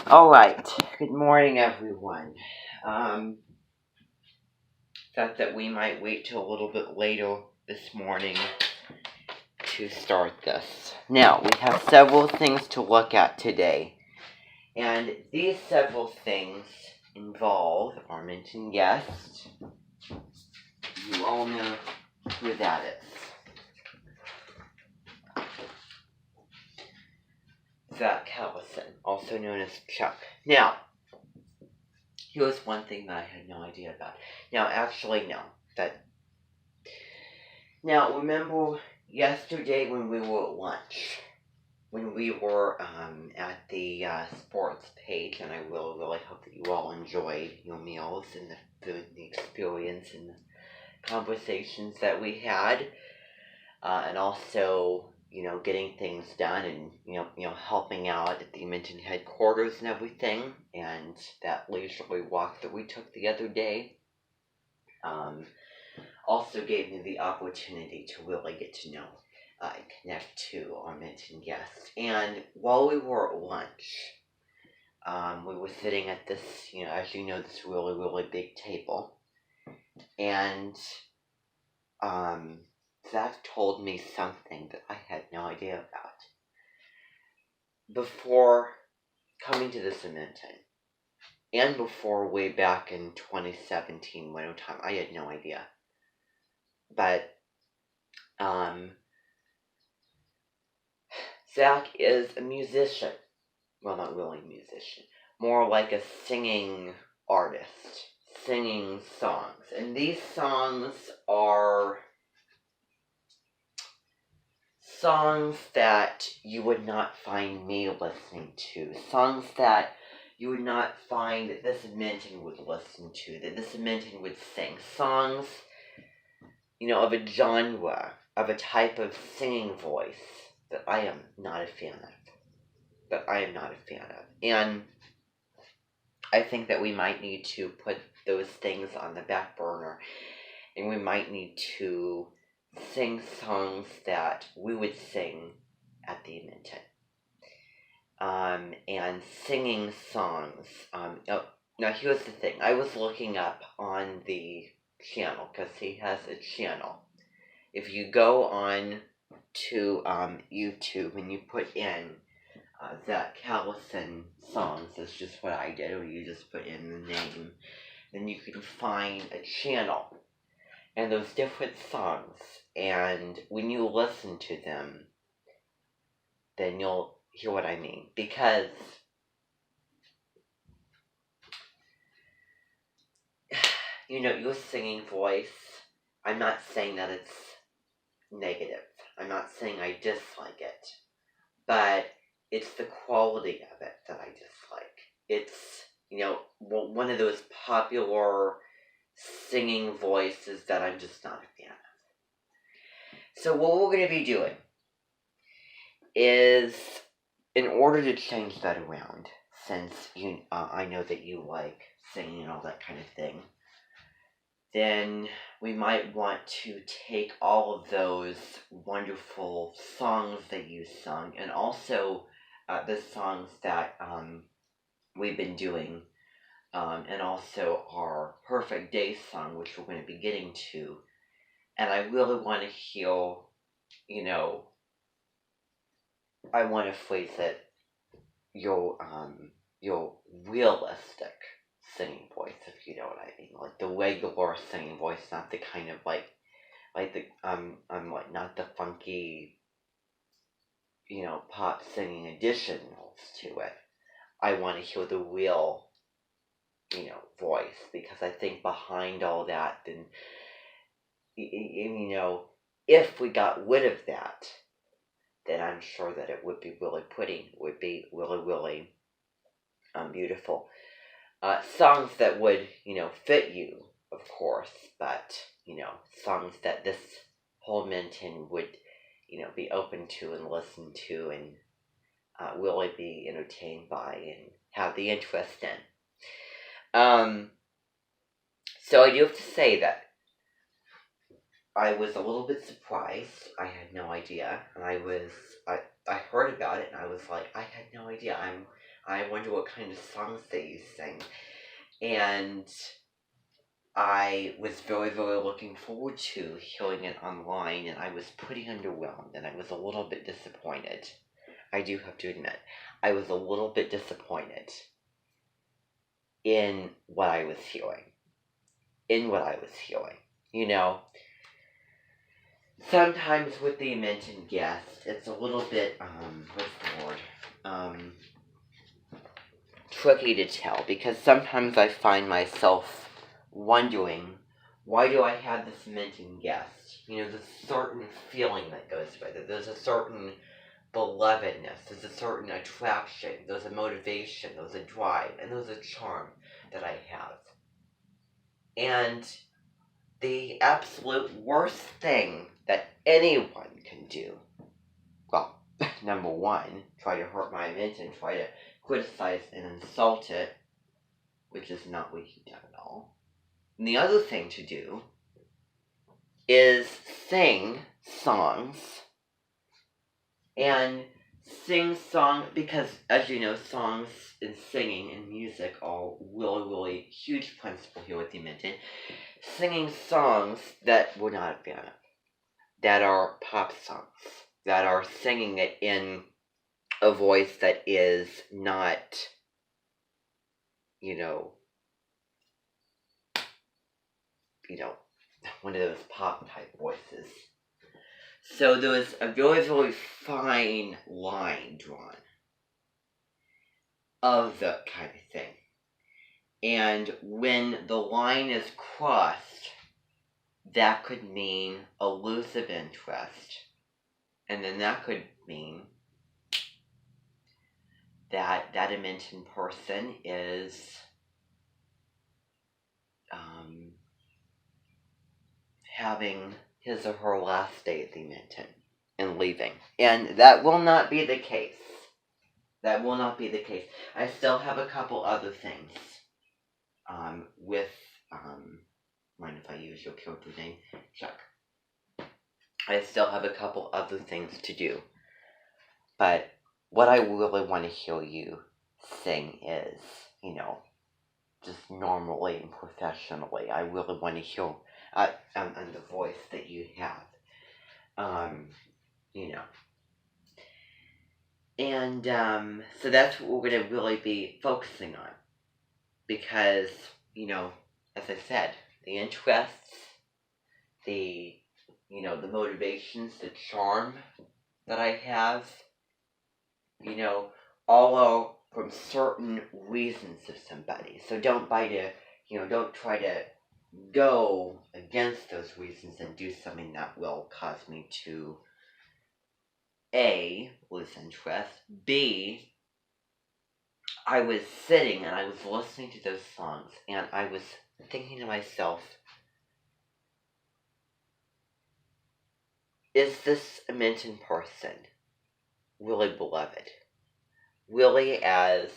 All right. Good morning, everyone. Um, Thought that we might wait till a little bit later this morning to start this. Now, we have several things to look at today, and these several things involve our mentioned guest. You all know who that is. Zach Callison, also known as Chuck. Now, here's one thing that I had no idea about. Now, remember yesterday when we were at lunch, when we were at the sports page, and I really hope that you all enjoyed your meals and the food and the experience and the conversations that we had, and also, getting things done and, helping out at the Minton headquarters and everything, and that leisurely walk that we took the other day. Also gave me the opportunity to really get to know and connect to our mentioned guest. And while we were at lunch, we were sitting at this, as you know, this really big table. And Zach told me something that I had no idea about. Before coming to this Minton, and before way back in 2017, winter time, I had no idea. But Zach is a musician. Well, not really a musician. More like a singing artist. Singing songs. And these songs are songs that you would not find me listening to. Songs that you would not find that this Minton would listen to. That this Minton would sing. Songs, of a genre, of a type of singing voice that I am not a fan of. And I think that we might need to put those things on the back burner, and we might need to sing songs that we would sing at the Minton. And singing songs. Now here's the thing. I was looking up on the channel, because he has a channel. If you go on to YouTube and you put in Zach Callison songs, that's just what I did, or you just put in the name, then you can find a channel, and there's different songs, and when you listen to them, then you'll hear what I mean, because your singing voice, I'm not saying that it's negative, I'm not saying I dislike it, but it's the quality of it that I dislike. It's, one of those popular singing voices that I'm just not a fan of. So what we're going to be doing is, in order to change that around, since I know that you like singing and all that kind of thing, then we might want to take all of those wonderful songs that you sung, and also the songs that we've been doing, and also our Perfect Day song, which we're going to be getting to. And I really want to hear, I want to phrase it, your realistic singing voice, if you know what I mean. Like the regular singing voice, not the kind of like the not the funky, pop singing additions to it. I want to hear the real, voice, because I think behind all that, then, if we got rid of that, then I'm sure that it would be really pretty. It would be really beautiful. Songs that would, fit you, of course, but, songs that this whole Minton would, be open to and listen to, and really be entertained by and have the interest in. So I do have to say that I was a little bit surprised. I had no idea, and I heard about it, and I was like, I had no idea. I wonder what kind of songs that you sing. And I was very, very looking forward to hearing it online, and I was pretty underwhelmed, and I was a little bit disappointed. I do have to admit, I was a little bit disappointed in what I was hearing. You know, sometimes with the mentioned guest, it's a little bit, what's the word? Tricky to tell, because sometimes I find myself wondering, why do I have this mentioned guest? You know, there's a certain feeling that goes with it. There's a certain belovedness, there's a certain attraction, there's a motivation, there's a drive, and there's a charm that I have. And the absolute worst thing that anyone can do, well, number one, try to hurt my image and try to criticize and insult it, which is not what you've done at all. And the other thing to do is sing songs, and sing song, because as you know, songs and singing and music are really, really huge principle here with the Minton. Singing songs that we're not a fan of, that are pop songs, that are singing it in a voice that is not, you know, one of those pop type voices. So there was a very, very fine line drawn of that kind of thing. And when the line is crossed, that could mean a lose of interest. And then that could mean that that mentioned person is having his or her last day at the Minton and leaving. And that will not be the case. That will not be the case. I still have a couple other things with, mind if I use your character name? Chuck. I still have a couple other things to do. But what I really want to hear you sing is, just normally and professionally. I really want to hear and the voice that you have. And so that's what we're going to really be focusing on. Because, as I said, the interests, the motivations, the charm that I have, all are from certain reasons of somebody. So don't don't try to go against those reasons and do something that will cause me to A, lose interest, B, I was sitting and I was listening to those songs and I was thinking to myself, is this a mentioned person really beloved? Really as,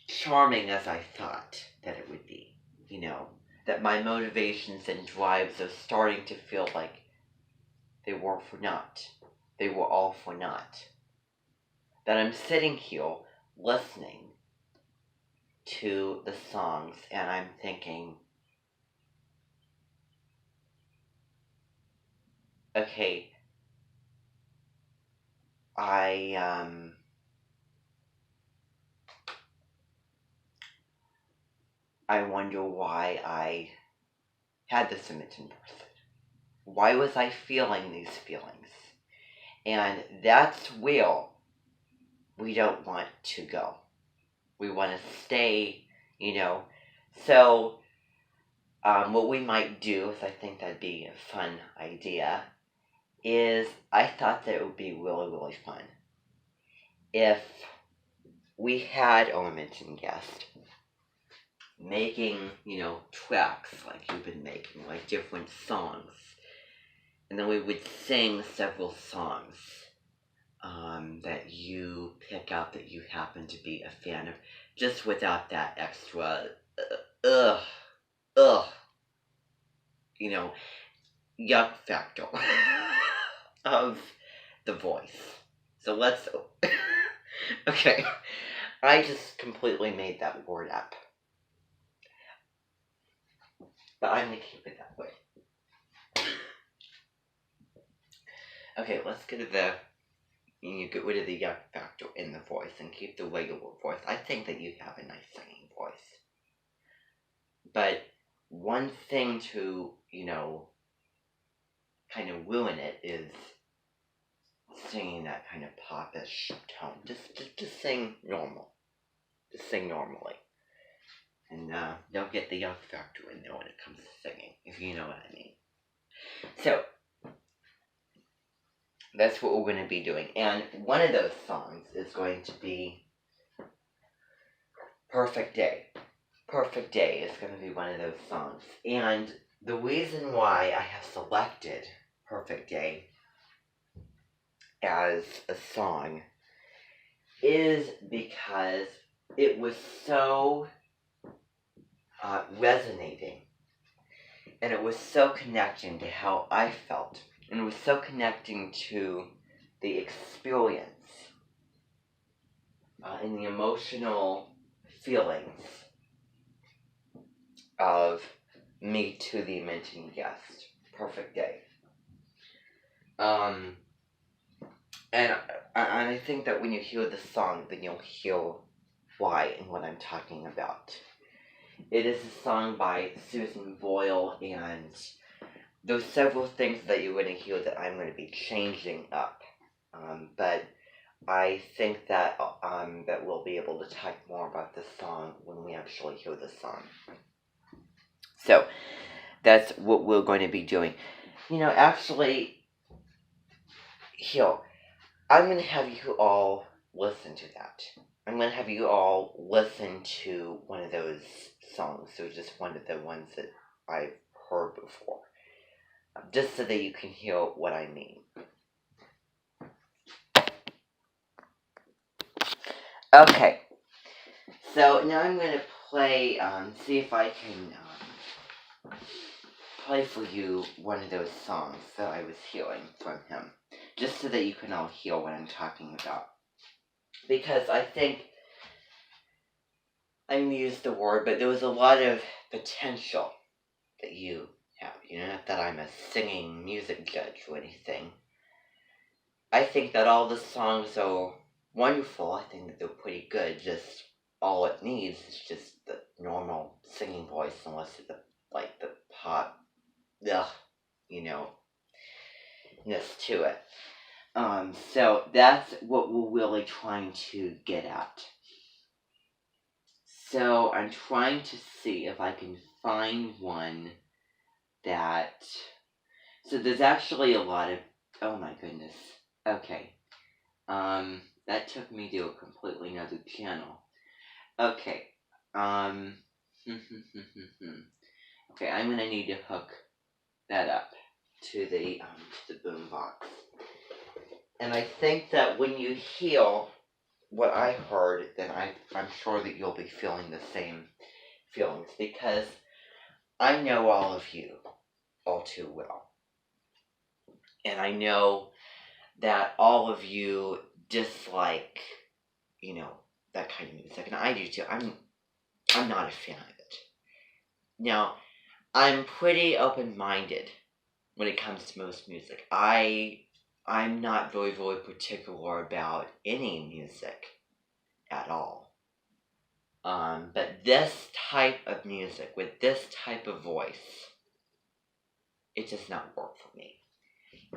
charming as I thought that it would be, that my motivations and drives are starting to feel like they were for naught. They were all for naught. That I'm sitting here listening to the songs and I'm thinking, okay, I wonder why I had this mentioned person. Why was I feeling these feelings? And that's where we don't want to go. We want to stay, So, what we might do, if I think that'd be a fun idea, is I thought that it would be really, really fun if we had our mentioned guest making, tracks like you've been making, like different songs. And then we would sing several songs that you pick out that you happen to be a fan of, just without that extra, yuck factor of the voice. So let's. Okay. I just completely made that word up. But I'm gonna keep it that way. Okay, let's get to the. You get rid of the yuck factor in the voice and keep the regular voice. I think that you have a nice singing voice. But one thing to, kind of ruin it is singing that kind of popish tone. Just sing normal. Just sing normally. And don't get the yuck factor in there when it comes to singing, if you know what I mean. So, that's what we're going to be doing. And one of those songs is going to be Perfect Day. Perfect Day is going to be one of those songs. And the reason why I have selected Perfect Day as a song is because it was so resonating, and it was so connecting to how I felt, and it was so connecting to the experience and the emotional feelings of me to the mentioned guest. Perfect Day. And I think that when you hear the song, then you'll hear why and what I'm talking about. It is a song by Susan Boyle, and there's several things that you're going to hear that I'm going to be changing up. But I think that that we'll be able to talk more about this song when we actually hear the song. So, that's what we're going to be doing. Actually, here, I'm going to have you all listen to that. I'm going to have you all listen to one of those songs. So just one of the ones that I've heard before. Just so that you can hear what I mean. Okay. So now I'm going to play, see if I can play for you one of those songs that I was hearing from him. Just so that you can all hear what I'm talking about. Because I think, I used the word, but there was a lot of potential that you have. Not that I'm a singing music judge or anything. I think that all the songs are wonderful. I think that they're pretty good. Just all it needs is just the normal singing voice, unless it's the pop, ness to it. So that's what we're really trying to get at. So I'm trying to see if I can find one that... So there's actually a lot of... Oh my goodness. Okay. That took me to a completely another channel. Okay. Okay, I'm gonna need to hook that up to the boombox. And I think that when you hear what I heard, then I'm sure that you'll be feeling the same feelings, because I know all of you all too well. And I know that all of you dislike, that kind of music. And I do too. I'm not a fan of it. Now, I'm pretty open-minded when it comes to most music. I'm not very, very particular about any music at all. But this type of music, with this type of voice, it does not work for me.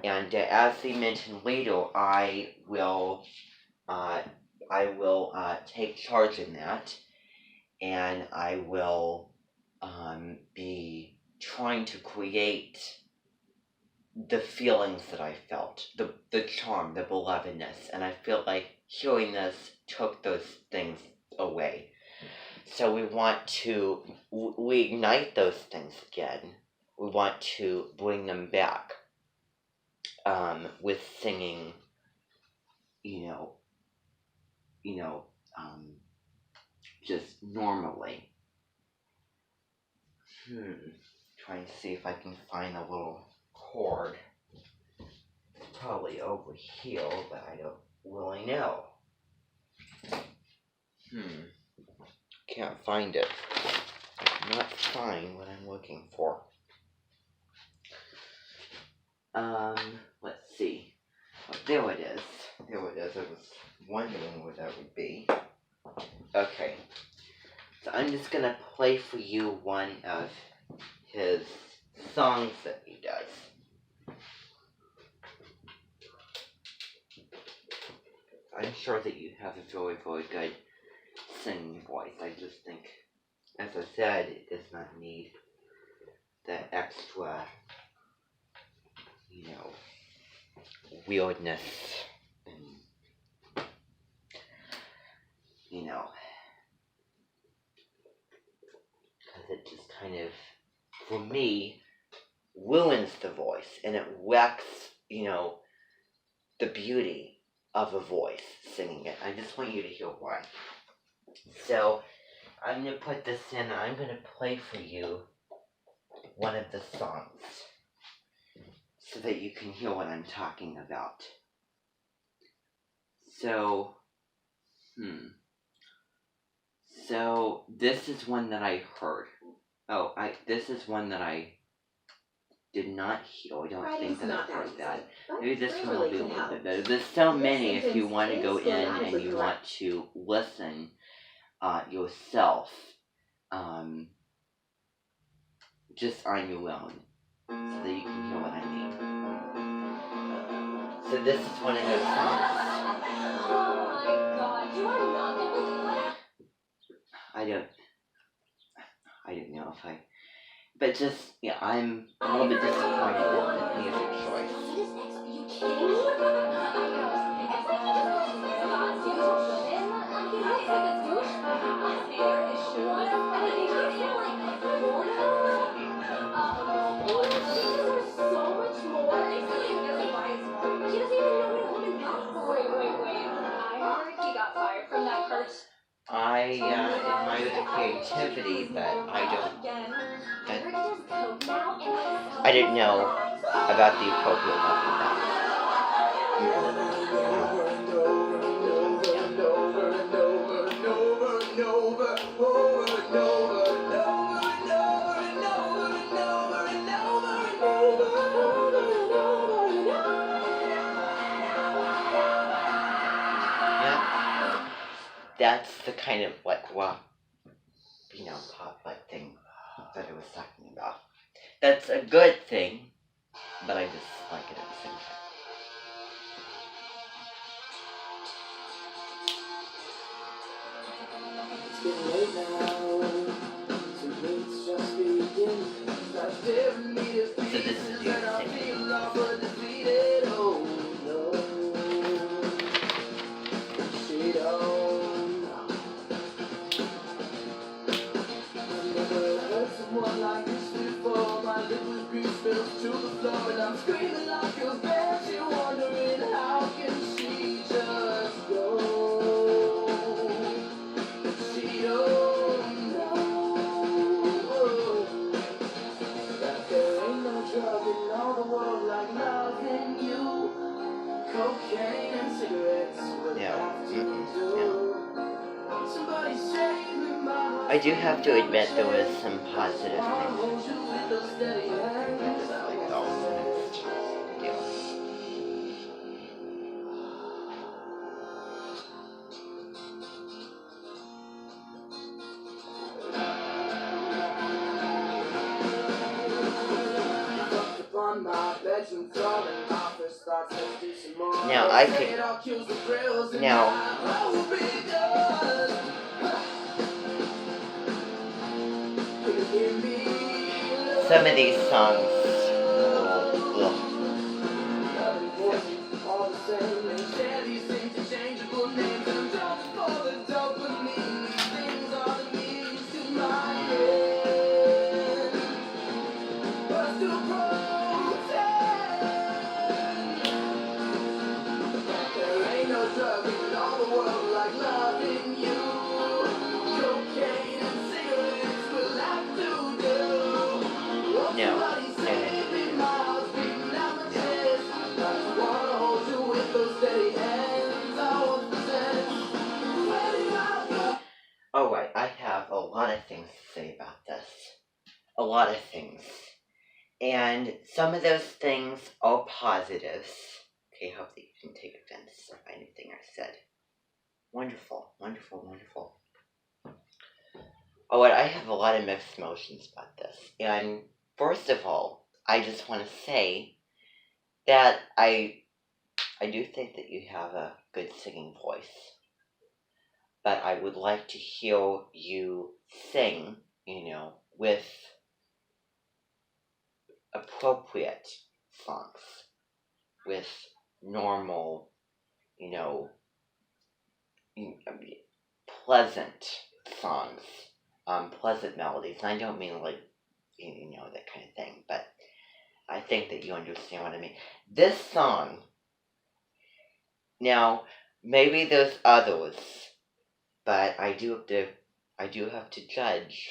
And as they mentioned later, I will take charge in that, and I will be trying to create the feelings that I felt, the charm, the belovedness, and I feel like hearing this took those things away. So we want to reignite those things again. We want to bring them back with singing, just normally. Trying to see if I can find a little chord. probably over here, but I don't really know. Can't find it. Not find what I'm looking for. Let's see. Oh, there it is. There it is. I was wondering where that would be. Okay. So I'm just gonna play for you one of his songs that he does. I'm sure that you have a very, very good singing voice. I just think, as I said, it does not need that extra, weirdness and, because it just kind of, for me, ruins the voice and it wrecks, the beauty of a voice singing it. I just want you to hear one. So, I'm going to put this in and I'm going to play for you one of the songs so that you can hear what I'm talking about. So, So, this is one that I heard. This is one that I did not hear. I don't think that I heard that. Maybe this one will be a little bit better. There's so many if you want to go in and you want to listen yourself, just on your own, so that you can hear what I mean. So this is one of those songs. Oh my god, you are not gonna I don't know if but just, I'm a little bit disappointed in the music choice. Are you kidding me? I know. It's like he just wants to play Scott's usual women. Like, he looks like a douchebag. His hair, his shoes. And then he gives him, like, Florida. Oh, boy. She deserves so much more. He doesn't buy his phone. He doesn't even know what a woman is. Wait. I heard he got fired from that Kurt. I admire the creativity, but I didn't know about the appropriate level of that. That's the kind of pop thing that I was talking about. That's a good thing, but I just like it at the same time. It's getting late now, so let's just begin. So this is you singing. Oh no, she don't. I've never heard someone like this before. My liquid grease spills to the floor, and I'm screaming like a banshee, wondering how can she just go? She don't know that there ain't no drug in all the world like loving you. Cocaine and cigarettes would have to do. Somebody save me, my heart. I do have to admit there was some positive I'll things. hold you with those steady hands. Upon my bedroom floor, and my first thoughts, let's do some more. Now I could. It all kills the thrills in Now. my hope it does. Could it hear me? Some of these songs. Loving voices, all the same, and share these interchangeable names. And I'm jumping for the dopamine. These things are the means to my end. But I still protest. There ain't no drug in all the world like loving you. Cocaine and cigarettes will have to do. No. Somebody save me, my heart's beating out my chest. I just wanna Alright, I have a lot of things to say about this. A lot of things. And some of those things are positives. Okay, hope that you didn't take offense or anything I said. Wonderful, wonderful, wonderful. Alright, I have a lot of mixed emotions about this. And first of all, I just want to say that I do think that you have a good singing voice. But I would like to hear you sing, with appropriate songs, with normal, pleasant songs, pleasant melodies. And I don't mean like, that kind of thing, but I think that you understand what I mean. This song, now, maybe there's others, but I do have to judge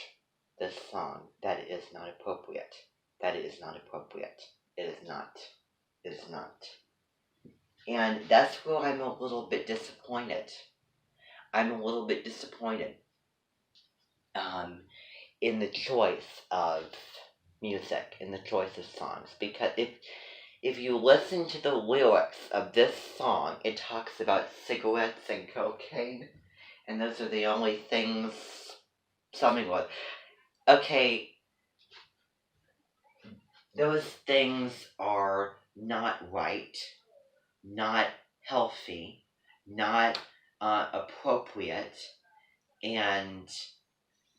this song that it is not appropriate. That it is not appropriate. It is not. It is not. And that's where I'm a little bit disappointed. I'm a little bit disappointed in the choice of music, in the choice of songs, because if you listen to the lyrics of this song, it talks about cigarettes and cocaine, and those are the only things something was. Okay, those things are not right, not healthy, not appropriate, and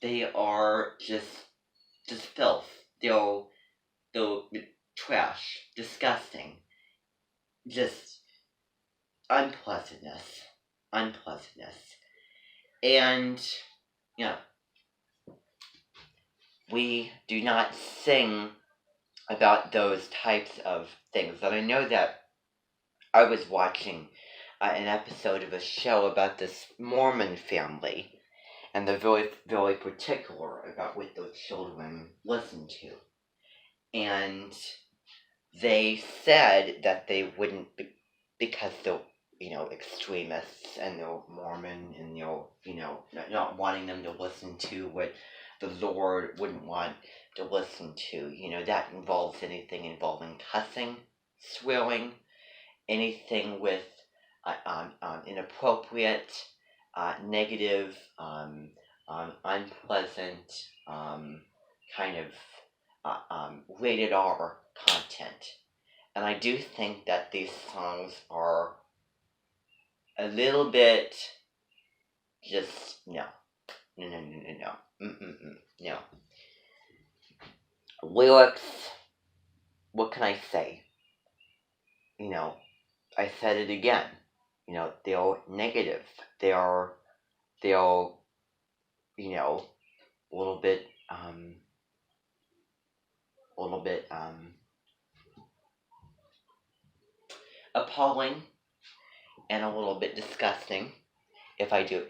they are just filth. They're trash, disgusting, just unpleasantness, and we do not sing about those types of things. And I know that I was watching an episode of a show about this Mormon family, and they're very, very particular about what those children listen to. And they said that they wouldn't, because they're, extremists, and they're Mormon, and they're, not wanting them to listen to what the Lord wouldn't want to listen to. That involves anything involving cussing, swearing, anything with inappropriate, negative, unpleasant, kind of rated R content. And I do think that these songs are a little bit just no. No. Lyrics, what can I say? I said it again. They're negative. They're a little bit appalling and a little bit disgusting, if I do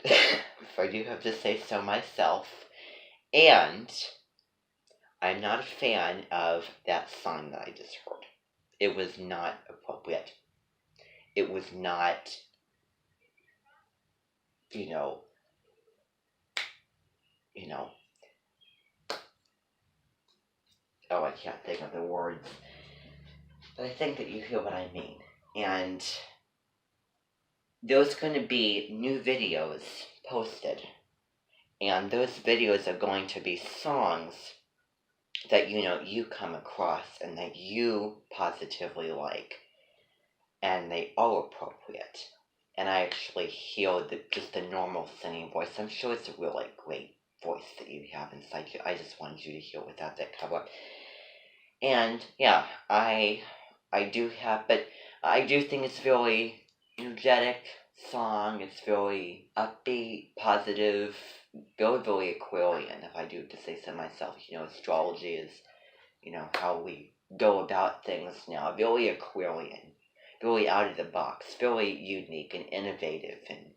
have to say so myself. And I'm not a fan of that song that I just heard. It was not appropriate. It was not, oh, I can't think of the words. But I think that you hear what I mean. And there's going to be new videos posted. And those videos are going to be songs that, you come across and that you positively like. And they are appropriate. And I actually hear just the normal singing voice. I'm sure it's a really great voice that you have inside you. I just wanted you to hear without that cover. And yeah, I do have, but I do think it's very energetic song. It's very upbeat, positive, very, very Aquarian, if I do have to say so myself. Astrology is, how we go about things now. Very Aquarian, very out of the box, very unique and innovative, and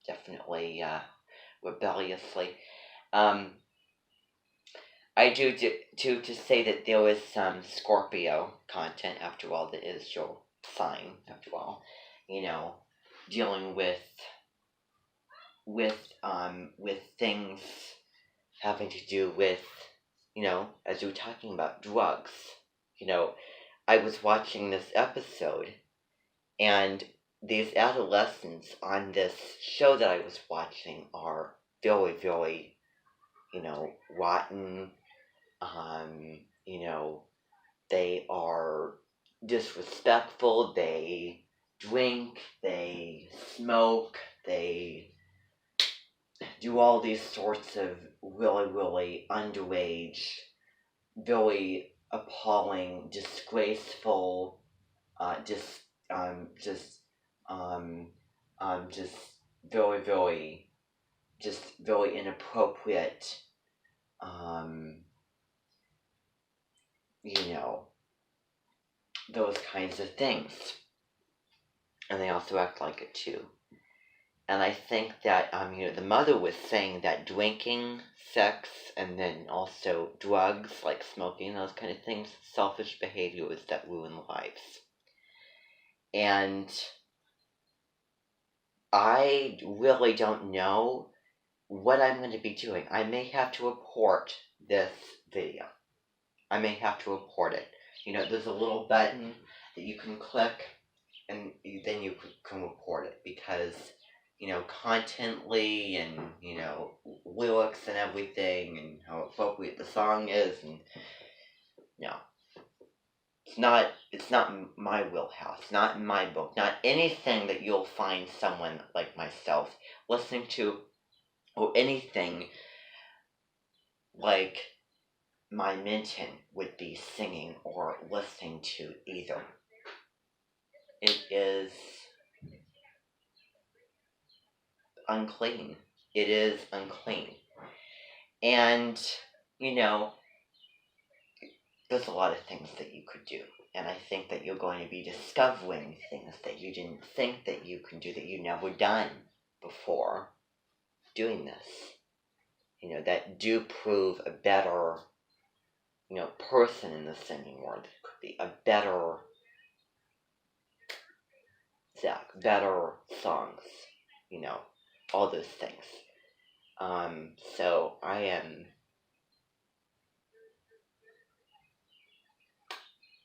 definitely rebelliously. I do to say that there is some Scorpio content, after all, that is your sign, after all. you know, dealing with things having to do with, you know, as you were talking about drugs. You know, I was watching this episode, and these adolescents on this show that I was watching are very, very, you know, rotten. You know, they are disrespectful, they drink, they smoke, they do all these sorts of really, really underage, very appalling, disgraceful, just, just, um, just very, very, just very inappropriate, um, you know, those kinds of things. And they also act like it too. And I think that, you know, the mother was saying that drinking, sex, and then also drugs, like smoking, those kind of things, selfish behaviors that ruin lives. And I really don't know what I'm going to be doing. I may have to report this video. I may have to report it. You know, there's a little button that you can click, and then you can report it, because, you know, contently and, you know, lyrics and everything, and how appropriate the song is, and no, it's not my wheelhouse, not my book, not anything that you'll find someone like myself listening to, or anything like my Minton would be singing or listening to either. It is unclean. It is unclean. And, you know, there's a lot of things that you could do. And I think that you're going to be discovering things that you didn't think that you can do, that you've never done before doing this. You know, that do prove a better, you know, person in the singing world. It could be a better Zach, better songs, you know, all those things. So I am,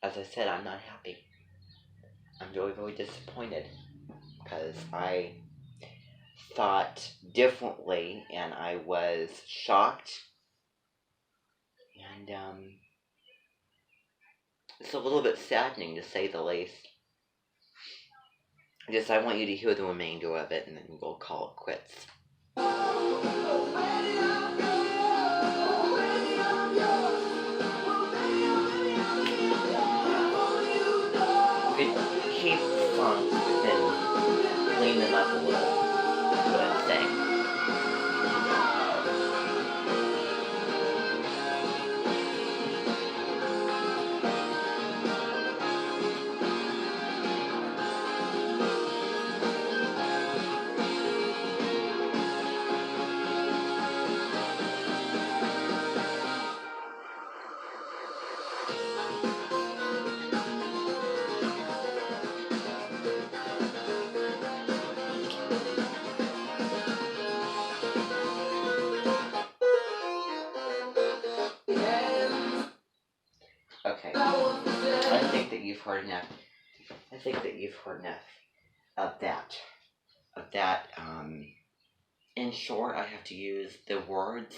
as I said, I'm not happy. I'm very, very disappointed, because I thought differently, and I was shocked, and it's a little bit saddening, to say the least. I want you to hear the remainder of it, and then we'll call it quits. It keeps the songs within, clean them up a little, is what I'm saying. Okay, I think that you've heard enough. I think that you've heard enough of that. In short, I have to use the words.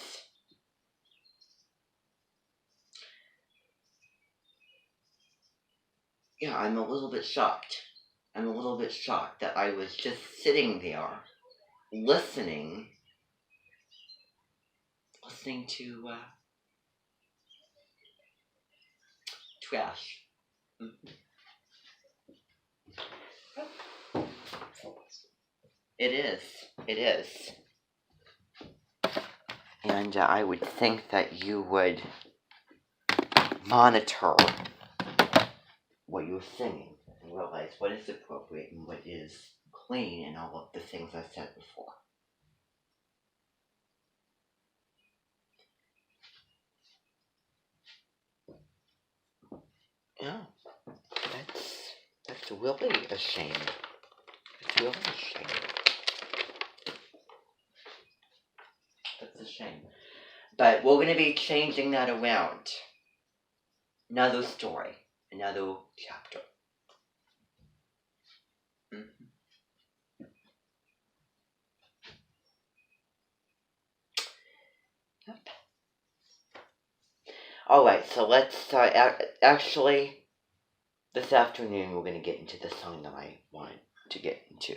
Yeah, I'm a little bit shocked. I'm a little bit shocked that I was just sitting there, listening to, trash. It is. And I would think that you would monitor what you're singing and realize what is appropriate and what is clean, and all of the things I said before. Yeah, that's really a shame. really a shame. That's a shame. But we're going to be changing that around. Another story. Another chapter. Yep. Alright, so let's start. Actually, this afternoon we're going to get into the song that I wanted to get into.